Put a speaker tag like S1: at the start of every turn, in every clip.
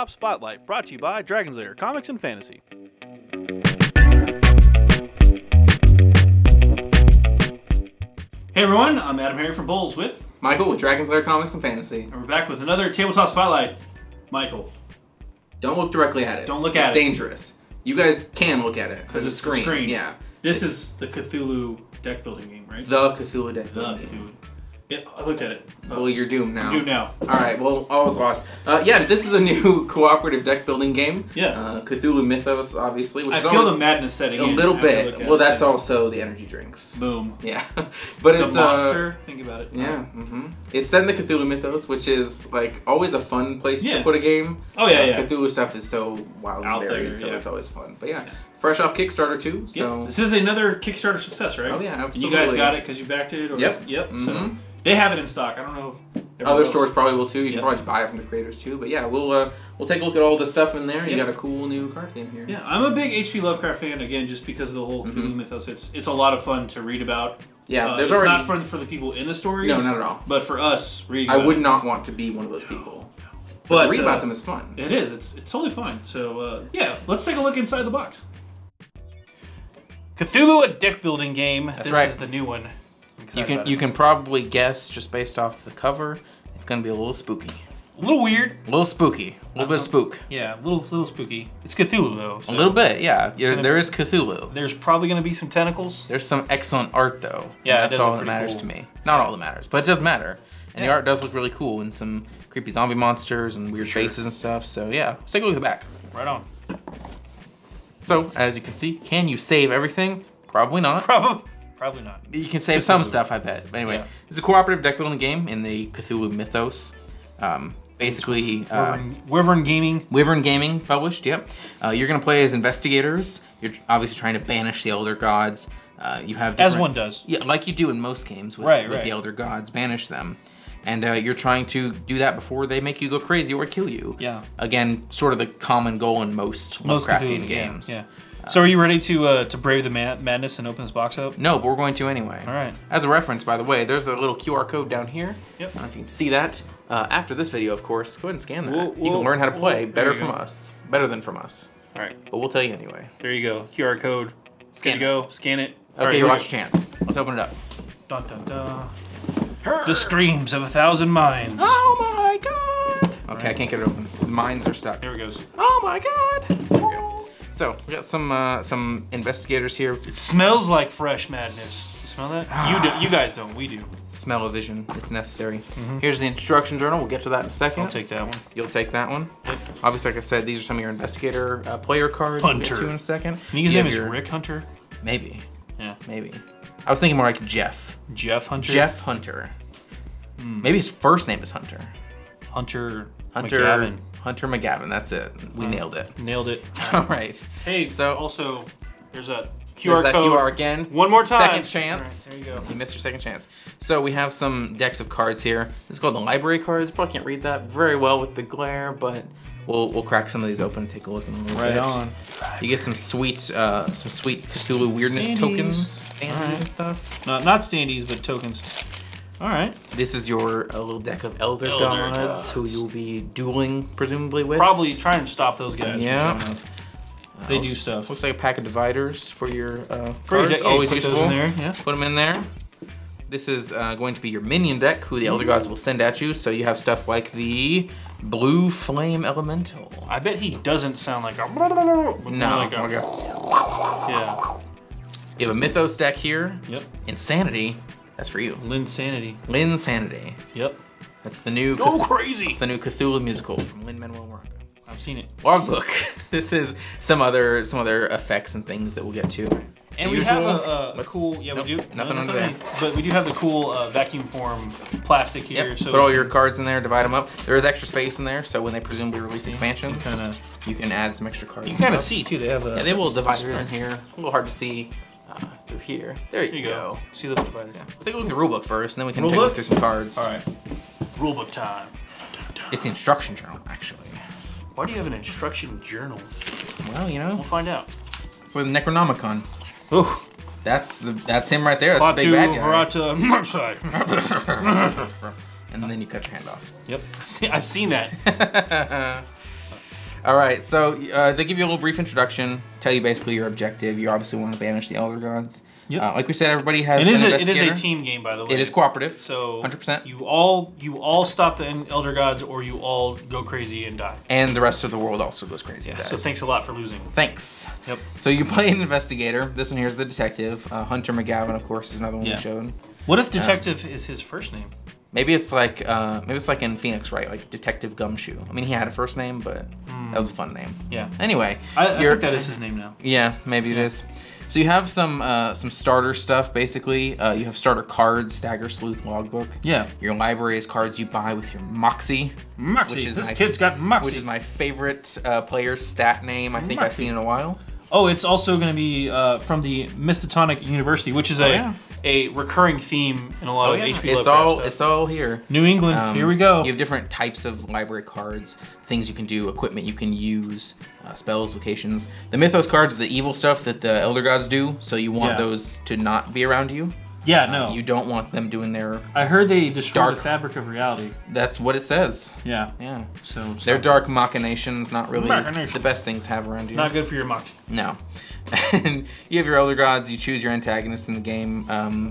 S1: Tabletop Spotlight, brought to you by Dragon's Lair Comics and Fantasy. Hey everyone, I'm AdamHarry from Bowls with
S2: Michael with Dragon's Lair Comics and Fantasy.
S1: And we're back with another Tabletop Spotlight. Michael.
S2: Don't look directly at it.
S1: Don't look at it.
S2: It's dangerous. You guys can look at it because it's
S1: the screen.
S2: Yeah.
S1: This is the Cthulhu deck building game, right?
S2: The Cthulhu deck building
S1: Cthulhu.
S2: game.
S1: Yeah, I looked at it.
S2: Well, you're doomed now.
S1: I'm doomed now.
S2: Alright, well, all was lost. Yeah, this is a new cooperative deck building game.
S1: Yeah.
S2: Cthulhu Mythos, obviously. Which
S1: I
S2: is
S1: feel the madness setting
S2: a
S1: in.
S2: little bit. Well, that's also the energy drinks.
S1: Boom.
S2: Yeah. But
S1: The
S2: it's
S1: monster, think about it.
S2: Yeah. It's set in the Cthulhu Mythos, which is like always a fun place to put a game.
S1: Oh yeah, yeah.
S2: Cthulhu stuff is so wild and varied, so it's always fun. But yeah, fresh off Kickstarter too. So
S1: this is another Kickstarter success, right?
S2: Oh yeah, absolutely.
S1: You guys got it because you backed it? Or...
S2: Yep.
S1: So they have it in stock. I don't know if
S2: other stores probably will too. You can probably just buy it from the creators too. But yeah, we'll take a look at all the stuff in there. You got a cool new card game here.
S1: Yeah, I'm a big H.P. Lovecraft fan again, just because of the whole Cthulhu mythos. It's a lot of fun to read about.
S2: Yeah,
S1: it's not fun for the people in the stories.
S2: No, not at all.
S1: But for us, reading.
S2: I would not want to be one of those people.
S1: But
S2: read about them is fun.
S1: It is. It's totally fun. So yeah, let's take a look inside the box. Cthulhu, a deck building game.
S3: That's right.
S1: This is the new one.
S3: You can probably guess just based off the cover, it's gonna be a little spooky.
S1: A little weird.
S3: A little spooky. A little bit of spook.
S1: Yeah, a little spooky. It's Cthulhu though. So
S3: a little bit, yeah. There is Cthulhu.
S1: There's probably gonna be some tentacles.
S3: There's some excellent art though.
S1: Yeah,
S3: that's all that matters to me. Not all that matters, but it does matter. And the art does look really cool, and some creepy zombie monsters and weird faces and stuff. So yeah, let's take a look at the back.
S1: Right on.
S3: So as you can see, can you save everything? Probably not.
S1: Probably not.
S3: You can save some stuff, I bet. But anyway, it's a cooperative deck building game in the Cthulhu mythos. Basically,
S1: Wyvern Gaming
S3: published. Yep. You're gonna play as investigators. You're obviously trying to banish the Elder Gods. You have
S1: as one does.
S3: Yeah, like you do in most games with the Elder Gods, banish them. And you're trying to do that before they make you go crazy or kill you.
S1: Yeah.
S3: Again, sort of the common goal in most Lovecraftian games.
S1: Yeah. So are you ready to brave the madness and open this box up?
S3: No, but we're going to anyway.
S1: All right.
S3: As a reference, by the way, there's a little QR code down here.
S1: Yep.
S3: I don't know if you can see that. After this video, of course, go ahead and scan that. You can learn how to play better than from us.
S1: All right.
S3: But we'll tell you anyway.
S1: There you go. QR code. Good to go. Scan it.
S3: Okay, you watch your chance. Let's open it up.
S1: Dun, dun, dun. The screams of 1,000 minds.
S3: Oh my god! Okay, I can't get it open. The minds are stuck.
S1: There it goes.
S3: Oh my god! There we go. So we got some investigators here.
S1: It smells like fresh madness. You smell that? You guys don't. We do.
S3: Smell-o-vision. It's necessary. Here's the instruction journal. We'll get to that in a second.
S1: I'll take that one.
S3: You'll take that one.
S1: Yep.
S3: Obviously, like I said, these are some of your investigator player cards.
S1: Hunter.
S3: We'll get to in a second.
S1: I think his name is Rick Hunter.
S3: Maybe.
S1: Yeah.
S3: Maybe. I was thinking more like Jeff.
S1: Jeff Hunter?
S3: Jeff Hunter. Maybe his first name is Hunter.
S1: Hunter McGavin.
S3: Hunter McGavin, that's it. We nailed it.
S1: Nailed it.
S3: All right.
S1: Hey,
S3: so
S1: also, there's a
S3: QR
S1: code.
S3: QR again.
S1: One more time.
S3: Second chance.
S1: Right, there you go.
S3: You missed your second chance. So we have some decks of cards here. This is called the library cards. You probably can't read that very well with the glare, but we'll crack some of these open and take a look in a little bit.
S1: On.
S3: You get some sweet Cthulhu weirdness tokens, standees and stuff.
S1: Not standees, but tokens. All right.
S3: This is your little deck of Elder Gods who you'll be dueling, presumably, with.
S1: Probably trying to stop those guys.
S3: Yeah.
S1: From showing up. They do stuff.
S3: Looks like a pack of dividers for your cards.
S1: Always
S3: useful.
S1: Those in there. Yeah.
S3: Put them in there. This is going to be your minion deck, who the Elder Gods will send at you. So you have stuff like the Blue Flame Elemental.
S1: I bet he doesn't sound like a...
S3: No.
S1: Yeah.
S3: You have a Mythos deck here.
S1: Yep.
S3: Insanity. That's for you.
S1: Linsanity.
S3: Linsanity.
S1: Yep.
S3: That's the new...
S1: Go crazy!
S3: It's the new Cthulhu musical from Lin-Manuel Miranda.
S1: I've seen it.
S3: Logbook. This is some other effects and things that we'll get to.
S1: And we have a cool, we do.
S3: Nothing under there.
S1: But we do have the cool vacuum form plastic here.
S3: Yep.
S1: So
S3: put all your cards in there, divide them up. There is extra space in there, so when they presumably release expansions, you can add some extra cards.
S1: You can kind of see too. They have
S3: they will divide it in here. A little hard to see through here. There you go.
S1: See those dividers? Yeah.
S3: Let's take a look at the rulebook first, and then we can take a look through some cards.
S1: All right. Rulebook time.
S3: It's the instruction journal, actually.
S1: Why do you have an instruction journal?
S3: Well, you know.
S1: We'll find out.
S3: It's like the Necronomicon.
S1: Ooh.
S3: That's him right there. That's the big bad guy. And then you cut your hand off.
S1: Yep. I've seen that.
S3: All right, so they give you a little brief introduction, tell you basically your objective. You obviously want to banish the Elder Gods.
S1: Yep.
S3: Like we said, everybody has
S1: it is
S3: an
S1: it is
S3: investigator.
S1: a team game, by the way.
S3: It is cooperative.
S1: So
S3: 100%.
S1: You all stop the Elder Gods, or you all go crazy and die.
S3: And the rest of the world also goes crazy.
S1: Yeah.
S3: And
S1: So
S3: dies.
S1: thanks a lot for losing.
S3: Thanks.
S1: Yep.
S3: So you play an investigator. This one here is the detective. Hunter McGavin, of course, is another one we showed.
S1: What if detective is his first name?
S3: Maybe it's like in Phoenix, right? Like Detective Gumshoe. I mean, he had a first name, but that was a fun name.
S1: Yeah.
S3: Anyway,
S1: I think that is his name now.
S3: Yeah, maybe it is. So you have some starter stuff, basically. You have starter cards, Stagger Sleuth Logbook.
S1: Yeah.
S3: Your library is cards you buy with your Moxie.
S1: Moxie. This kid's got Moxie.
S3: Which is my favorite player's stat name I think I've seen in a while.
S1: Oh, it's also going to be from the Mystotonic University, which is a recurring theme in a lot of HP Lovecraft stuff.
S3: It's all here.
S1: New England, here we go.
S3: You have different types of library cards, things you can do, equipment you can use, spells, locations. The Mythos cards, the evil stuff that the Elder Gods do, so you want those to not be around you.
S1: Yeah, no.
S3: You don't want them doing their...
S1: I heard they destroy the fabric of reality.
S3: That's what it says.
S1: Yeah.
S3: Yeah.
S1: So
S3: their dark machinations, not really the best things to have around you.
S1: Not good for your mox.
S3: No. And you have your Elder Gods, you choose your antagonist in the game.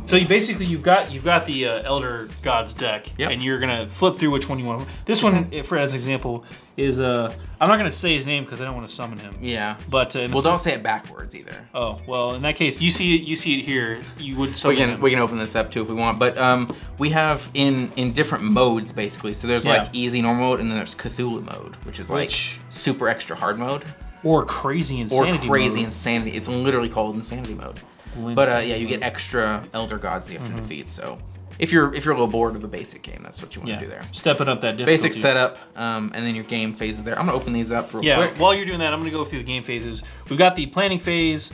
S1: So you basically, you've got the Elder Gods deck, and you're going to flip through which one you want. This one, for as an example, is... I'm not going to say his name because I don't want to summon him.
S3: Yeah.
S1: But
S3: well, don't say it backwards either.
S1: Oh, well, in that case, you see it here. You would summon him.
S3: We can open this up too if we want. But we have in different modes, basically. So there's like easy normal mode, and then there's Cthulhu mode, which is like super extra hard mode.
S1: Or crazy insanity mode.
S3: Insanity. It's literally called insanity mode. But yeah, you get extra Elder Gods that you have to defeat. So if you're a little bored of the basic game, that's what you want to do there.
S1: Stepping up that difficulty.
S3: Basic setup, and then your game phases there. I'm gonna open these up real quick.
S1: While you're doing that, I'm gonna go through the game phases. We've got the planning phase,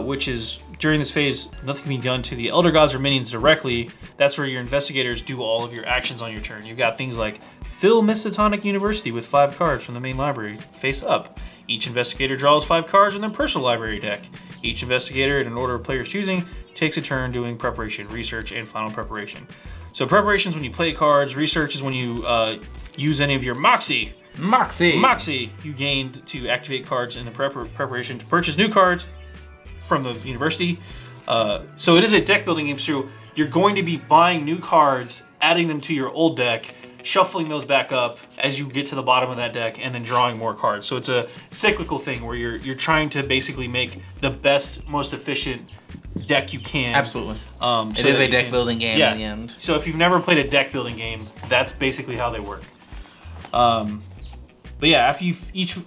S1: which is during this phase, nothing can be done to the Elder Gods or minions directly. That's where your investigators do all of your actions on your turn. You've got things like fill Mystotonic University with 5 cards from the main library, face up. Each investigator draws 5 cards in their personal library deck. Each investigator, in an order of players choosing, takes a turn doing preparation, research, and final preparation. So preparation is when you play cards. Research is when you use any of your Moxie. Moxie you gained to activate cards in the preparation to purchase new cards from the university. So it is a deck building game, so you're going to be buying new cards, adding them to your old deck, shuffling those back up as you get to the bottom of that deck, and then drawing more cards. So it's a cyclical thing where you're trying to basically make the best, most efficient deck you can.
S3: Absolutely.
S1: It
S3: is a deck building game in the end.
S1: So if you've never played a deck building game, that's basically how they work. But yeah, after each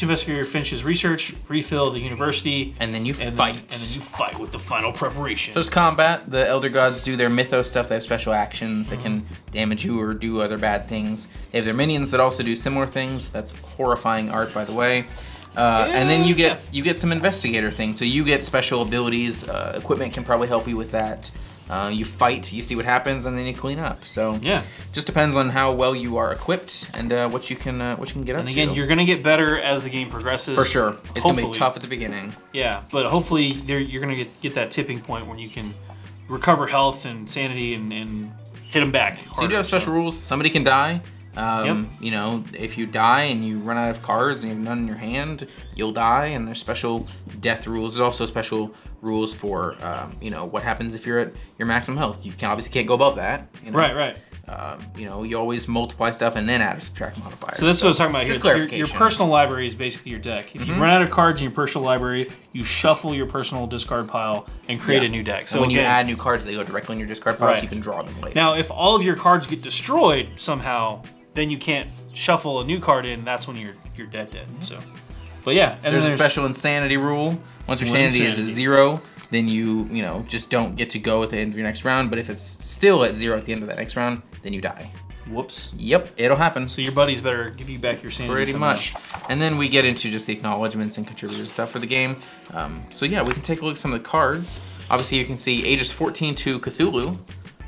S1: investigator finishes research, refill the university,
S3: and then you fight.
S1: And then you fight with the final preparation.
S3: So it's combat. The Elder Gods do their Mythos stuff. They have special actions. They can damage you or do other bad things. They have their minions that also do similar things. That's horrifying art, by the way. And then you get some investigator things. So you get special abilities. Equipment can probably help you with that. You fight, you see what happens, and then you clean up. So just depends on how well you are equipped and what you can get up to.
S1: And again, you're gonna get better as the game progresses.
S3: For sure, it's gonna be tough at the beginning.
S1: Yeah, but hopefully you're gonna get that tipping point when you can recover health and sanity and hit them back.
S3: So you do have special rules. Somebody can die. You know, if you die and you run out of cards and you have none in your hand, you'll die, and there's special death rules. There's also special rules for, you know, what happens if you're at your maximum health. You obviously can't go above that. You know?
S1: Right.
S3: You know, you always multiply stuff and then add a subtract modifier.
S1: So that's what I was talking about
S3: just
S1: here.
S3: clarification.
S1: Your personal library is basically your deck. If you run out of cards in your personal library, you shuffle your personal discard pile and create a new deck. So
S3: when you add new cards, they go directly in your discard pile, so you can draw them later.
S1: Now, if all of your cards get destroyed somehow, then you can't shuffle a new card in. That's when you're dead. So, but yeah, and
S3: there's a special insanity rule. Once your sanity is at 0, then you know just don't get to go at the end of your next round. But if it's still at 0 at the end of that next round, then you die.
S1: Whoops.
S3: Yep, it'll happen.
S1: So your buddies better give you back your sanity.
S3: Pretty much. And then we get into just the acknowledgements and contributors stuff for the game. So yeah, we can take a look at some of the cards. Obviously, you can see ages 14 to Cthulhu.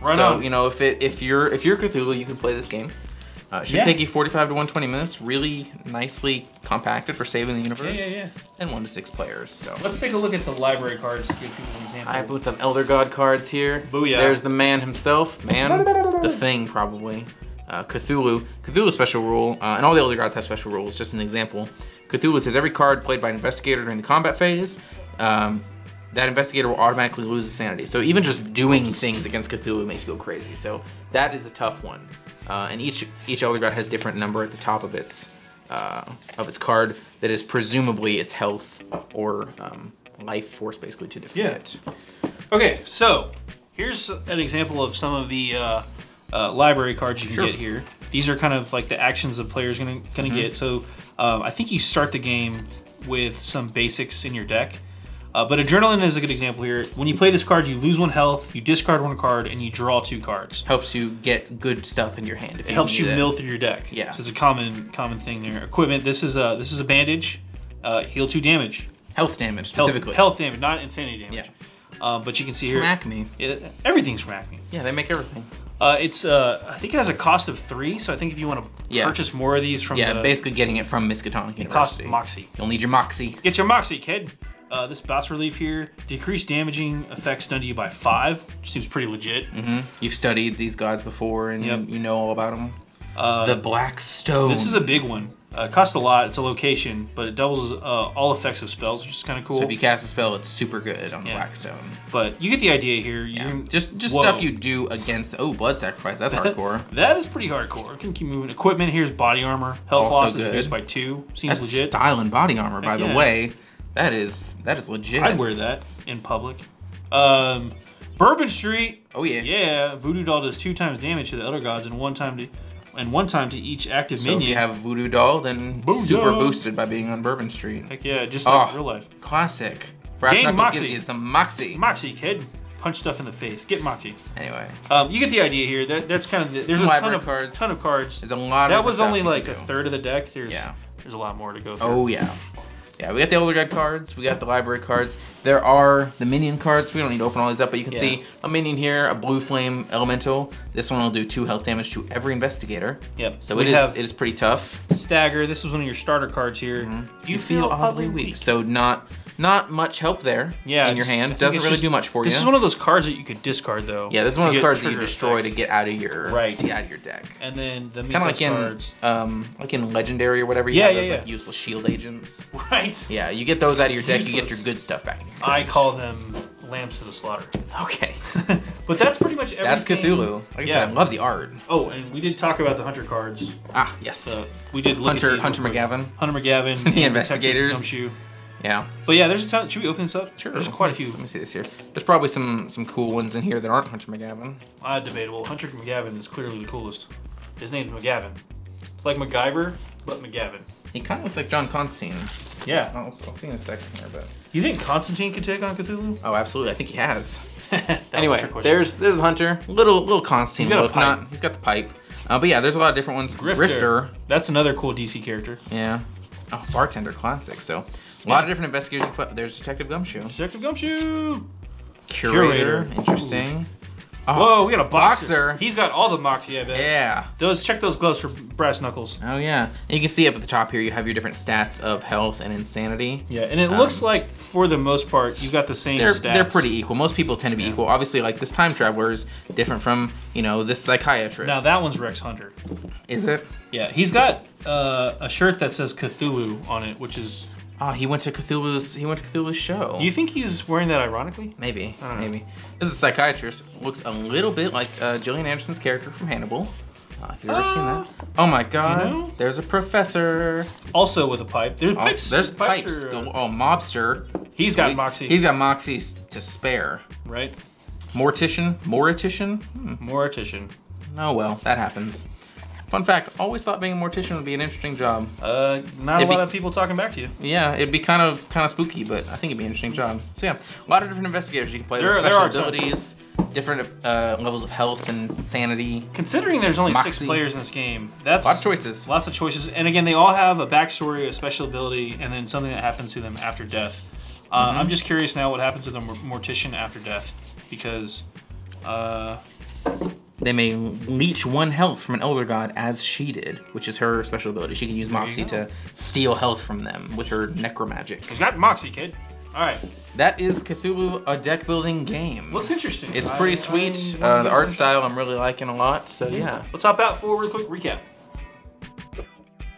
S1: Right on.
S3: You know, if you're Cthulhu, you can play this game. Should take you 45 to 120 minutes. Really nicely compacted for saving the universe.
S1: Yeah.
S3: And 1 to 6 players. So
S1: let's take a look at the library cards to give people an example.
S3: I put some Elder God cards here.
S1: Booyah.
S3: There's the man himself. Man, the thing probably. Cthulhu. Cthulhu's special rule, and all the Elder Gods have special rules. Just an example. Cthulhu says every card played by an investigator during the combat phase, that investigator will automatically lose his sanity. So even just doing things against Cthulhu makes you go crazy. So that is a tough one. And each Elder God has different number at the top of its card that is presumably its health or life force, basically, to defeat it.
S1: Okay, so here's an example of some of the library cards you can get here. These are kind of like the actions the player's gonna get. So I think you start the game with some basics in your deck. But Adrenaline is a good example here. When you play this card, you lose 1 health, you discard 1 card, and you draw 2 cards.
S3: Helps you get good stuff in your hand. If
S1: it helps you mill through your deck.
S3: Yeah.
S1: So it's a common thing there. Equipment. This is a bandage. Heal 2 damage.
S3: Health damage specifically.
S1: Health damage, not insanity damage.
S3: Yeah.
S1: But you can see
S3: it's
S1: here.
S3: From Acme.
S1: Everything's from Acme.
S3: Yeah, they make everything.
S1: I think it has a cost of 3. So I think if you want to purchase more of these from
S3: basically getting it from Miskatonic University.
S1: It costs Moxie.
S3: You'll need your Moxie.
S1: Get your Moxie, kid. This boss relief here, decreased damaging effects done to you by 5, which seems pretty legit.
S3: You've studied these gods before and you know all about them. The Black Stone.
S1: This is a big one. It costs a lot. It's a location, but it doubles all effects of spells, which is kind of cool.
S3: So if you cast a spell, it's super good on the Black Stone.
S1: But you get the idea here.
S3: Just stuff you do against. Oh, blood sacrifice. That's hardcore.
S1: That is pretty hardcore. It can keep moving. Equipment here's body armor. Health loss is reduced by 2. Seems
S3: That's
S1: legit.
S3: Style and body armor, by the way. That is legit.
S1: I'd wear that in public. Bourbon Street.
S3: Oh yeah.
S1: Yeah. Voodoo Doll does 2 times damage to the Elder Gods and 1 time to each active minion.
S3: So if you have Voodoo Doll, then super boosted by being on Bourbon Street.
S1: Heck yeah, just like real life.
S3: Classic. Brass
S1: Gain
S3: Knuckles
S1: Moxie.
S3: gives you some Moxie.
S1: Moxie, kid. Punch stuff in the face. Get Moxie.
S3: Anyway.
S1: You get the idea here. That's kind of there's
S3: some
S1: a ton of cards.
S3: There's a lot.
S1: That was only like a third of the deck. There's a lot more to go through.
S3: Oh yeah. Yeah, we got the Elder God cards, we got the library cards. There are the minion cards. We don't need to open all these up, but you can see a minion here, a blue flame elemental. This one will do 2 health damage to every investigator.
S1: Yep.
S3: So it is pretty tough.
S1: Stagger. This was one of your starter cards here.
S3: You feel oddly weak. So not much help there in your hand. Doesn't really do much for you.
S1: This is one of those cards that you could discard though.
S3: Yeah, this is one of those cards that you destroy to get out of your deck.
S1: And then the
S3: kind of like in Legendary or whatever. You have those like useless shield agents.
S1: Right.
S3: Yeah, you get those out of your deck. You get your good stuff back.
S1: I call them lambs to the slaughter.
S3: Okay.
S1: But that's pretty much everything.
S3: That's Cthulhu. Like I said, I love the art.
S1: Oh, and we did talk about the Hunter cards.
S3: Ah, yes.
S1: We did look
S3: Hunter
S1: at
S3: McGavin.
S1: Hunter McGavin.
S3: The investigators.
S1: Yeah. But yeah, there's a ton. Should we open this up?
S3: Sure.
S1: There's quite a few.
S3: Let me see this here. There's probably some cool ones in here that aren't Hunter McGavin.
S1: Debatable. Hunter McGavin is clearly the coolest. His name's McGavin. It's like MacGyver, but McGavin.
S3: He kind of looks like John Constantine.
S1: Yeah.
S3: I'll see in a second here, but.
S1: You think Constantine could take on Cthulhu?
S3: Oh, absolutely. I think he has. Anyway, there's the Hunter. Little Constantine look. He's got the pipe. But yeah, there's a lot of different ones. Grifter.
S1: That's another cool DC character.
S3: Yeah. Oh, Bartender classic. So a lot of different investigators. There's Detective Gumshoe.
S1: Detective Gumshoe.
S3: Curator. Interesting.
S1: Oh, we got a boxer. He's got all the Moxie, I bet.
S3: Yeah.
S1: Check those gloves for brass knuckles.
S3: Oh, yeah. And you can see up at the top here, you have your different stats of health and insanity.
S1: Yeah, and it looks like, for the most part, you got the same stats.
S3: They're pretty equal. Most people tend to be equal. Obviously, like, this time traveler is different from, this psychiatrist.
S1: Now, that one's Rex Hunter.
S3: Is it?
S1: Yeah, he's got a shirt that says Cthulhu on it, which is...
S3: Oh, he went to Cthulhu's show.
S1: Do you think he's wearing that ironically?
S3: Maybe. Maybe. This is a psychiatrist. Looks a little bit like Gillian Anderson's character from Hannibal. Have you ever seen that? Oh my god. There's a professor.
S1: Also with a pipe. There's pipes.
S3: There's pipes. Mobster.
S1: He's got Moxie.
S3: He's got Moxie to spare.
S1: Right.
S3: Mortician?
S1: Mortician.
S3: Oh well, that happens. Fun fact, always thought being a mortician would be an interesting job.
S1: Not a lot of people talking back to you.
S3: Yeah, it'd be kind of spooky, but I think it'd be an interesting job. So yeah, a lot of different investigators you can play with special abilities, different levels of health and sanity.
S1: Considering there's only 6 players in this game, that's
S3: a lot of choices.
S1: Lots of choices, and again, they all have a backstory, a special ability, and then something that happens to them after death. I'm just curious now what happens to the mortician after death, because.
S3: They may leech 1 health from an Elder God as she did, which is her special ability. She can use Moxie to steal health from them with her necromagic.
S1: She's got Moxie, kid. All right.
S3: That is Cthulhu, a deck building game.
S1: Looks interesting.
S3: It's pretty sweet. The art style I'm really liking a lot. So yeah.
S1: Let's hop out for a real quick recap.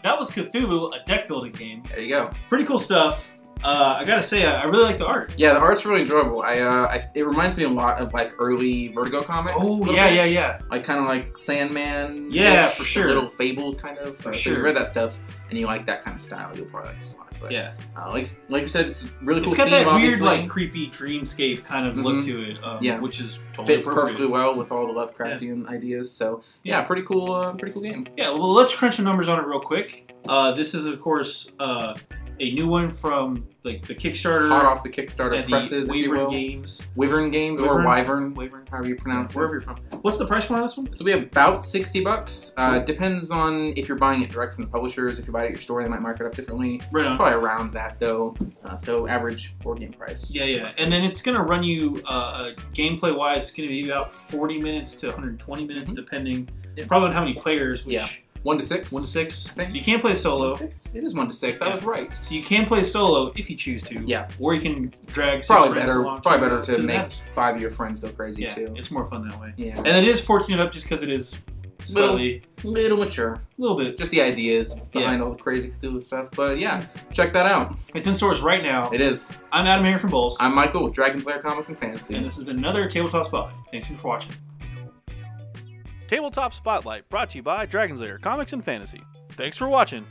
S1: That was Cthulhu, a deck building game.
S2: There you go.
S1: Pretty cool stuff. I gotta say, I really like the art.
S2: Yeah, the art's really enjoyable. It reminds me a lot of like early Vertigo comics.
S1: Oh yeah.
S2: Like kind of like Sandman.
S1: Yeah, for sure.
S2: Little fables kind of.
S1: For
S2: So
S1: sure.
S2: you read that stuff and you like that kind of style, you'll probably like this one. But,
S1: Yeah.
S2: like you said, it's really cool.
S1: It's got
S2: theme,
S1: that
S2: obviously.
S1: weird, like creepy dreamscape kind of look to it.
S2: Yeah.
S1: Which is totally
S2: Fits
S1: appropriate.
S2: perfectly well with all the Lovecraftian ideas. So yeah, pretty cool game.
S1: Yeah. Well, let's crunch the numbers on it real quick. This is of course a new one from like the Kickstarter.
S2: Hot off the Kickstarter
S1: and
S2: presses,
S1: the
S2: if you
S1: Wyvern
S2: will.
S1: Games.
S2: Wyvern Games or Wyvern, however you pronounce it.
S1: Wherever you're from. What's the price point on this one?
S2: This will be about $60. Depends on if you're buying it direct from the publishers. If you buy it at your store, they might mark it up differently.
S1: Right on.
S2: Probably around that though. So average board game price.
S1: Yeah. And then it's gonna run you gameplay wise. It's gonna be about 40 minutes to 120 minutes, depending.
S2: Yeah.
S1: Probably on how many players. Which,
S2: 1 to 6.
S1: 1 to 6.
S2: I think.
S1: So you can't play solo.
S2: 1 to 6? It is 1 to 6. I was right.
S1: So you can play solo if you choose to.
S2: Yeah.
S1: Or you can drag 6
S2: Probably
S1: friends
S2: better.
S1: along
S2: Probably better to
S1: the
S2: make
S1: house.
S2: 5 of your friends go crazy
S1: Yeah,
S2: too.
S1: it's more fun that way.
S2: Yeah.
S1: And it is 14 and up just because it is slightly,
S2: Little mature.
S1: a little bit.
S2: Just the ideas behind all the crazy Cthulhu stuff. But yeah, check that out.
S1: It's in stores right now.
S2: It is.
S1: I'm AdamHarry from Bowles.
S2: I'm Michael with Dragon's Lair Comics and Fantasy.
S1: And this has been another Tabletop Spotlight. Thanks for watching. Tabletop Spotlight brought to you by Dragon's Lair Comics and Fantasy. Thanks for watching.